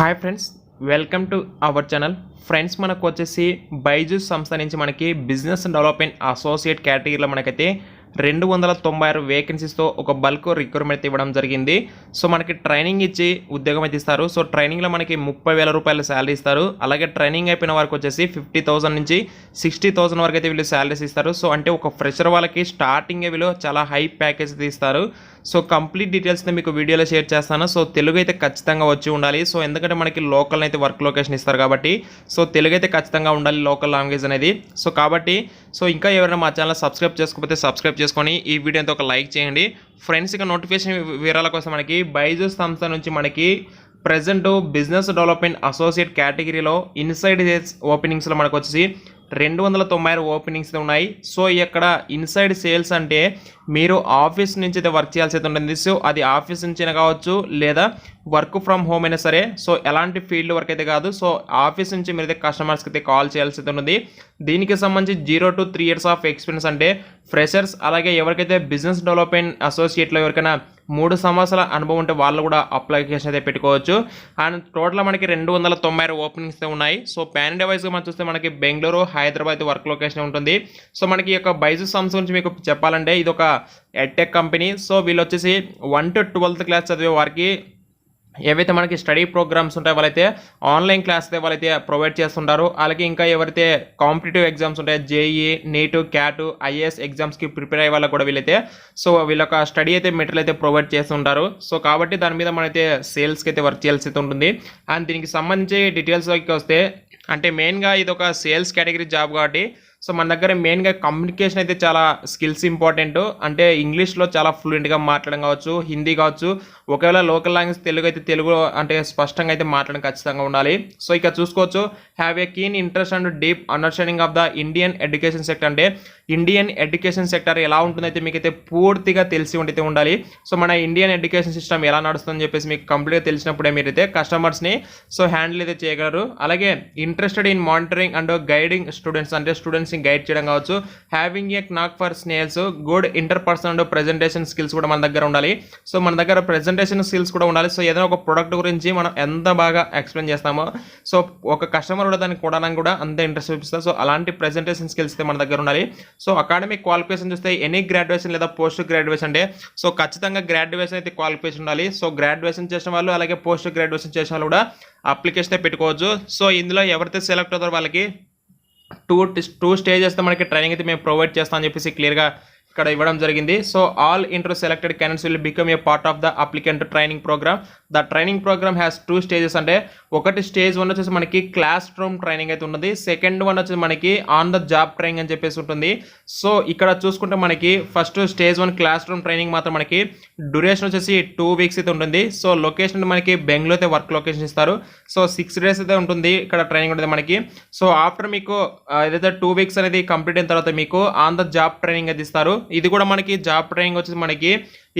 Hi friends, welcome to our channel. Friends, మనకు వచ్చేసి బైజూస్ సంస్థ నుంచి మనకి బిజినెస్ డెవలప్మెంట్ అసోసియేట్ కేటగిరీలో మనకైతే 296 వేకెన్సీస్తో ఒక బల్క్ రిక్రూట్మెంట్ ఇవ్వడం జరిగింది. సో మనకి ట్రైనింగ్ ఇచ్చి ఉద్యోగం అయితే ఇస్తారు. సో ట్రైనింగ్లో మనకి 30,000 రూపాయల శాలరీ ఇస్తారు. అలాగే ట్రైనింగ్ అయిపోయిన వారికి వచ్చేసి 50,000 నుంచి 60,000 వరకు అయితే వీళ్ళు శాలరీస్ ఇస్తారు. సో అంటే ఒక ఫ్రెషర్ వాళ్ళకి స్టార్టింగ్ వీళ్ళు చాలా హై ప్యాకేజ్ ఇస్తారు. సో కంప్లీట్ డీటెయిల్స్ని మీకు వీడియోలో షేర్ చేస్తాను. సో తెలుగు అయితే ఖచ్చితంగా వచ్చి ఉండాలి. సో ఎందుకంటే మనకి లోకల్ అయితే వర్క్ లొకేషన్ ఇస్తారు కాబట్టి సో తెలుగు అయితే ఖచ్చితంగా ఉండాలి, లోకల్ లాంగ్వేజ్ అనేది. సో కాబట్టి ఇంకా ఎవరైనా మా ఛానల్ సబ్స్క్రైబ్ చేసుకోకపోతే సబ్స్క్రైబ్ చేసుకొని ఈ వీడియోతో ఒక లైక్ చేయండి. ఫ్రెండ్స్, ఇక నోటిఫికేషన్ వివరాల కోసం మనకి బైజూస్ సంస్థ నుంచి మనకి ప్రజెంట్ బిజినెస్ డెవలప్మెంట్ అసోసియేట్ కేటగిరీలో ఇన్సైడ్ సేల్స్ ఓపెనింగ్స్లో మనకు వచ్చేసి 296 ఓపెనింగ్స్ ఉన్నాయి. సో ఇక్కడ ఇన్సైడ్ సేల్స్ అంటే మీరు ఆఫీస్ నుంచి అయితే వర్క్ చేయాల్సి అయితే ఉంటుంది. సో అది ఆఫీస్ నుంచి కావచ్చు లేదా వర్క్ ఫ్రమ్ హోమ్ అయినా సరే. సో ఎలాంటి ఫీల్డ్ వర్క్ అయితే కాదు. సో ఆఫీస్ నుంచి మీరైతే కస్టమర్స్కి అయితే కాల్ చేయాల్సి అయితే ఉంటుంది. దీనికి సంబంధించి 0 to 3 years ఆఫ్ ఎక్స్పీరియన్స్ అంటే ఫ్రెషర్స్, అలాగే ఎవరికైతే బిజినెస్ డెవలప్మెంట్ అసోసియేట్లో ఎవరికైనా 3 సంవత్సరాల అనుభవం ఉంటే వాళ్ళు కూడా అప్లికేషన్ అయితే పెట్టుకోవచ్చు. అండ్ టోటల్ మనకి 296 ఓపెనింగ్స్ ఉన్నాయి. సో పాన్ ఇండియా వైజ్గా మనం చూస్తే మనకి బెంగళూరు, హైదరాబాద్ వర్క్ లొకేషన్ ఉంటుంది. సో మనకి ఈ యొక్క బైజూస్ సంస్థ గురించి మీకు చెప్పాలంటే ఇది ఒక ఎడ్టెక్ కంపెనీ. సో వీళ్ళు వచ్చేసి 1 to 12th క్లాస్ చదివే వారికి ఏవైతే మనకి స్టడీ ప్రోగ్రామ్స్ ఉంటాయో వాళ్ళైతే ఆన్లైన్ క్లాస్ అయితే వాళ్ళైతే ప్రొవైడ్ చేస్తుంటారు. అలాగే ఇంకా ఎవరైతే కాంపిటేటివ్ ఎగ్జామ్స్ ఉంటాయో జేఈ, నీట్, క్యాట్, ఐఏఎస్ ఎగ్జామ్స్కి ప్రిపేర్ అయ్యే వాళ్ళకి కూడా వీళ్ళైతే సో వీళ్ళొక స్టడీ అయితే మెటీరియల్ అయితే ప్రొవైడ్ చేస్తుంటారు. సో కాబట్టి దాని మీద మనైతే సేల్స్కి అయితే వర్క్ చేయాల్సి అయితే ఉంటుంది. అండ్ దీనికి సంబంధించి డీటెయిల్స్లోకి వస్తే అంటే మెయిన్గా ఇది ఒక సేల్స్ కేటగిరీ జాబ్ కాబట్టి సో మన దగ్గర మెయిన్గా కమ్యూనికేషన్ అయితే చాలా స్కిల్స్ ఇంపార్టెంట్. అంటే ఇంగ్లీష్లో చాలా ఫ్లూయెంట్గా మాట్లాడడం కావచ్చు, హిందీ కావచ్చు, ఒకవేళ లోకల్ లాంగ్వేజ్ తెలుగు అయితే తెలుగు అంటే స్పష్టంగా అయితే మాట్లాడడం ఖచ్చితంగా ఉండాలి. సో ఇక చూసుకోవచ్చు, have a keen interest and deep understanding of the Indian education sector. అంటే ఇండియన్ ఎడ్యుకేషన్ సెక్టర్ ఎలా ఉంటుందైతే మీకైతే పూర్తిగా తెలిసి ఉంటే ఉండాలి. సో మన ఇండియన్ ఎడ్యుకేషన్ సిస్టమ్ ఎలా నడుస్తుందని చెప్పేసి మీకు కంప్లీట్గా తెలిసినప్పుడే మీరైతే కస్టమర్స్ని సో హ్యాండిల్ అయితే చేయగలరు. అలాగే interested in monitoring and guiding students, అంటే స్టూడెంట్స్ని గైడ్ చేయడం కావచ్చు. హ్యావింగ్ ఏ నాక్ for snails, good interpersonal and presentation skills కూడా మన దగ్గర ఉండాలి. సో మన దగ్గర ప్రెజెంటేషన్ స్కిల్స్ కూడా ఉండాలి. సో ఏదైనా ఒక ప్రోడక్ట్ గురించి మనం ఎంత బాగా ఎక్స్ప్లెయిన్ చేస్తామో సో ఒక కస్టమర్ కూడా దాన్ని కొనడానికి కూడా అంత ఇంట్రెస్ట్ చూపిస్తారు. సో అలాంటి ప్రెజెంటేషన్ స్కిల్స్ అయితే మన దగ్గర ఉండాలి. సో అకాడమిక్ క్వాలిఫికేషన్ చూస్తే ఎనీ గ్రాడ్యుయేషన్ లేదా పోస్ట్ గ్రాడ్యుయేషన్, అంటే సో ఖచ్చితంగా గ్రాడ్యుయేషన్ అయితే క్వాలిఫికేషన్ ఉండాలి. సో గ్రాడ్యుయేషన్ చేసిన వాళ్ళు అలాగే పోస్ట్ గ్రాడ్యుయేషన్ చేసిన వాళ్ళు కూడా అప్లికేషన్ పెట్టుకోవచ్చు. సో ఇందులో ఎవరైతే సెలెక్ట్ అవుతారో వాళ్ళకి టూ స్టేజెస్తో మనకి ట్రైనింగ్ అయితే మేము ప్రొవైడ్ చేస్తామని చెప్పేసి క్లియర్గా ఇక్కడ ఇవ్వడం జరిగింది. So all interview selected candidates will become a part of the applicant training programme. The training programme has 2 stages. అంటే ఒకటి స్టేజ్ 1 వచ్చేసి మనకి క్లాస్ రూమ్ ట్రైనింగ్ అయితే ఉంటుంది. సెకండ్ 1 వచ్చేసి మనకి ఆన్ ద జాబ్ ట్రైనింగ్ అని చెప్పేసి ఉంటుంది. సో ఇక్కడ చూసుకుంటే మనకి first stage 1 class room training మాత్రం మనకి డ్యూరేషన్ వచ్చేసి 2 weeks అయితే ఉంటుంది. సో లొకేషన్ మనకి బెంగళూరు అయితే వర్క్ లొకేషన్ ఇస్తారు. సో 6 days అయితే ఉంటుంది ఇక్కడ ట్రైనింగ్ ఉంటుంది మనకి. సో ఆఫ్టర్ మీకు ఏదైతే 2 weeks అనేది కంప్లీట్ అయిన తర్వాత మీకు ఆన్ ద జాబ్ ట్రైనింగ్ అయితే ఇస్తారు. ఇది కూడా మనకి జాబ్ ట్రైనింగ్ వచ్చేసి మనకి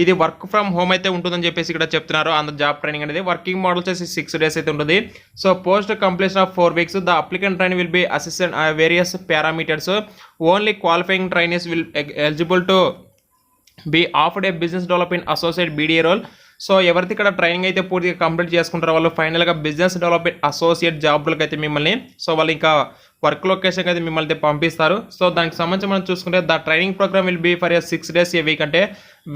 ఇది వర్క్ ఫ్రమ్ హోమ్ అయితే ఉంటుందని చెప్పేసి ఇక్కడ చెప్తున్నారు. ఆన్ ద జాబ్ ట్రైనింగ్ అనేది వర్కింగ్ మోడల్ వచ్చేసి 6 days అయితే ఉంటుంది. So post completion of 4 weeks the applicant train will be assistant various parameters. Only qualifying trainees will eligible to be offered a business development associate BDA role. So ఎవరైతే ఇక్కడ training అయితే పూర్తిగా complete చేసుకుంటారో వాళ్ళు ఫైనల్గా business development associate జాబ్లకు అయితే మిమ్మల్ని so వాళ్ళు ఇంకా వర్క్ లొకేషన్కి అయితే మిమ్మల్ని పంపిస్తారు. సో దానికి సంబంధించి మనం చూసుకుంటే the training programme will be for 6 days a week. అంటే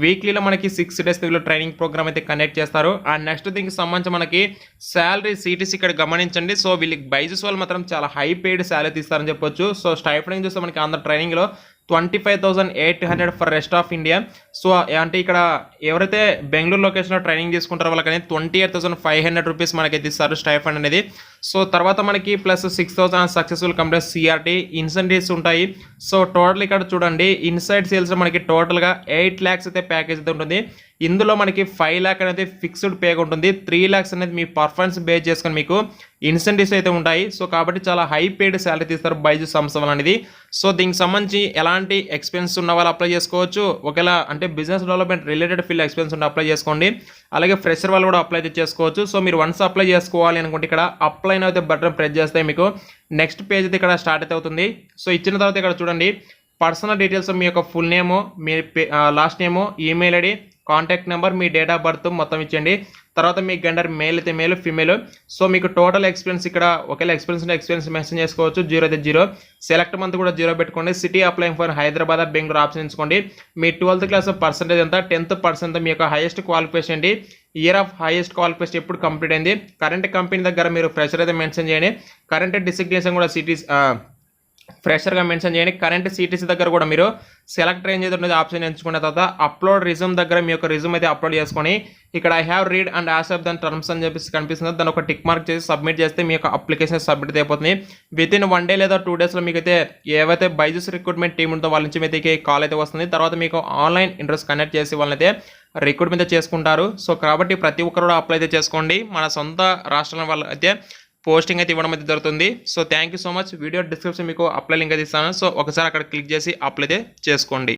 వీక్లీలో మనకి 6 days వీళ్ళు ట్రైనింగ్ ప్రోగ్రామ్ అయితే కండక్ట్ చేస్తారు. అండ్ నెక్స్ట్ దీనికి సంబంధించి మనకి శాలరీ సిటీసీ ఇక్కడ గమనించండి. సో వీళ్ళకి బైజూస్ వాళ్ళు మాత్రం చాలా హై పెయిడ్ శాలరీ తీస్తారని చెప్పొచ్చు. సో స్టైఫండింగ్ చూస్తే మనకి ఆంధ్ర ట్రైనింగ్లో 25,800 for rest of India. So అంటే ఇక్కడ ఎవరైతే బెంగళూరు లొకేషన్లో ట్రైనింగ్ తీసుకుంటారో వాళ్ళకనే 28,500 రూపీస్ మనకైతే ఇస్తారు స్టైఫండ్ అనేది. సో తర్వాత మనకి plus 6,000 successful complete CRT incentives ఉంటాయి. సో టోటల్ ఇక్కడ చూడండి ఇన్సైడ్ సేల్స్ మనకి టోటల్గా 8 lakhs అయితే ప్యాకేజ్ అయితే ఉంటుంది. ఇందులో మనకి 5 lakh అనేది ఫిక్స్డ్ పేగా ఉంటుంది. 3 lakhs అనేది మీ పర్ఫార్మెన్స్ బేస్ చేసుకొని మీకు ఇన్సెంటివ్స్ అయితే ఉంటాయి. సో కాబట్టి చాలా హై పెయిడ్ శాలరీ తీస్తారు బైజూస్ సంస్థ అనేది. సో దీనికి సంబంధించి ఎలాంటి ఎక్స్పీరియన్స్ ఉన్న వాళ్ళు అప్లై చేసుకోవచ్చు. ఒకవేళ అంటే business development related field experience ఉంటే అప్లై చేసుకోండి. అలాగే ఫ్రెషర్ వాళ్ళు కూడా అప్లై చేసుకోవచ్చు. సో మీరు వన్స్ అప్లై చేసుకోవాలి అనుకుంటే ఇక్కడ అప్లై అయితే బటన్ ప్రెస్ చేస్తే మీకు నెక్స్ట్ పేజ్ అయితే ఇక్కడ స్టార్ట్ అయితే అవుతుంది. సో ఇచ్చిన తర్వాత ఇక్కడ చూడండి పర్సనల్ డీటెయిల్స్, మీ యొక్క full name, me last name, email ID, contact number, me date of birth మొత్తం ఇచ్చేయండి. తర్వాత మీ జెండర్ మేల్ అయితే మేల్, ఫీమేల్. సో మీకు టోటల్ ఎక్స్పీరియన్స్ ఇక్కడ ఒకవేళ ఎక్స్పీరియన్స్ మెన్షన్ చేసుకోవచ్చు. 0 అయితే 0, సెలెక్ట్ మంత్ కూడా 0 పెట్టుకోండి. City applying for Hyderabad, Bengaluru option ఎంచుకోండి. మీ 12th క్లాస్ పర్సెంటేజ్ ఎంత, 10th పర్సెంట్ మీ యొక్క హైయెస్ట్ క్వాలిఫికేషన్ ఏంటి, ఇయర్ ఆఫ్ హైయెస్ట్ క్వాలిఫికేషన్ ఎప్పుడు కంప్లీట్ అయింది, కరెంట్ కంపెనీ దగ్గర మీరు ఫ్రెషర్ అయితే మెన్షన్ చేయండి. కరెంట్ డిసిగ్నేషన్ కూడా సిటీస్ ఫ్రెషర్గా మెన్షన్ చేయండి. కరెంట్ సిటీసీ దగ్గర కూడా మీరు సెలెక్ట్ రేంజ్ ఏదో ఉన్నది ఆప్షన్ ఎంచుకున్న తర్వాత అప్లోడ్ రిజ్యూమ్ దగ్గర మీ యొక్క రిజ్యూమ్ అయితే అప్లోడ్ చేసుకొని ఇక్కడ I have read and accept దాని టర్మ్స్ అని చెప్పేసి కనిపిస్తుంది. దాని ఒక టిక్ మార్క్ చేసి సబ్మిట్ చేస్తే మీ యొక్క అప్లికేషన్ సబ్మిట్ అయిపోతుంది. విత్ ఇన్ 1 day లేదా 2 daysలో మీకు అయితే ఏవైతే బైజూస్ రిక్రూట్మెంట్ టీమ్ ఉందో వాళ్ళ నుంచి అయితే కాల్ అయితే వస్తుంది. తర్వాత మీకు ఆన్లైన్ ఇంట్రెస్ట్ కనెక్ట్ చేసి వాళ్ళనైతే రిక్రూట్మెంట్ చేసుకుంటారు. సో కాబట్టి ప్రతి ఒక్కరు కూడా అప్లై అయితే చేసుకోండి. మన సొంత రాష్ట్రాల వాళ్ళు అయితే పోస్టింగ్ అయితే ఇవ్వడం అయితే జరుగుతుంది. So thank you so much. Video description మీకు అప్లై లింక్ అయితే ఇస్తాను. సో ఒకసారి అక్కడ క్లిక్ చేసి అప్లై అయితే చేసుకోండి.